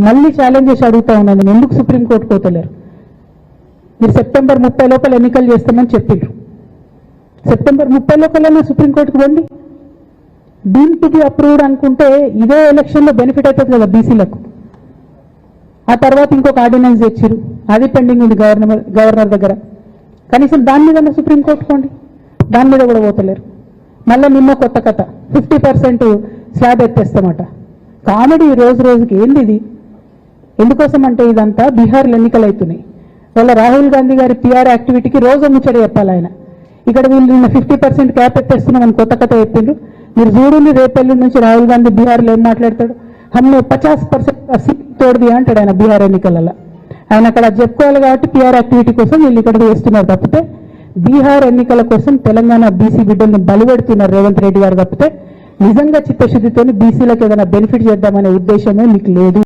మళ్ళీ ఛాలెంజ్ చేసి అడుగుతా ఉన్నాను, నేను ఎందుకు సుప్రీంకోర్టు పోతలేరు? మీరు సెప్టెంబర్ 30 లోపల ఎన్నికలు చేస్తామని చెప్పిండ్రు. సెప్టెంబర్ 30 లోపల సుప్రీంకోర్టుకు పోండి. డీమ్ టు బి అప్రూవ్డ్ అనుకుంటే ఇదే ఎలక్షన్లో బెనిఫిట్ అవుతుంది కదా బీసీలకు. ఆ తర్వాత ఇంకొక ఆర్డినెన్స్ తెచ్చిరు, అది పెండింగ్ ఉంది గవర్నర్ దగ్గర. కనీసం దాని మీద సుప్రీంకోర్టు పోండి, దాని మీద కూడా పోతలేరు. మళ్ళీ నిన్న కొత్త కథ, 50% స్లాబ్ ఎత్తేస్తామట. కామెడీ రోజు రోజుకి. ఏంది ఇది? ఎందుకోసం అంటే ఇదంతా బీహార్లో ఎన్నికలు అవుతున్నాయి. వాళ్ళ రాహుల్ గాంధీ గారి పిఆర్ యాక్టివిటీకి రోజు ముచ్చట చెప్పాలి ఆయన. ఇక్కడ వీళ్ళు నిన్న 50% క్యాప్ ఎత్తేస్తున్నామని కొత్త కథ చెప్పిండ్రు. మీరు చూడండి రేపెల్లి నుంచి రాహుల్ గాంధీ బీహార్లో ఏం మాట్లాడతాడు. హమ్మే 50% సీట్ తోడది అంటాడు ఆయన బీహార్ ఎన్నికలలో. ఆయన అక్కడ చెప్పుకోవాలి కాబట్టి పిఆర్ యాక్టివిటీ కోసం వీళ్ళు ఇక్కడికి వేస్తున్నారు తప్పితే బీహార్ ఎన్నికల కోసం తెలంగాణ బీసీ బిడ్డల్ని బలిపెడుతున్నారు రేవంత్ రెడ్డి గారు తప్పితే నిజంగా చిత్తశుద్ధితో బీసీలకు ఏదైనా బెనిఫిట్ చేద్దామనే ఉద్దేశమే మీకు లేదు.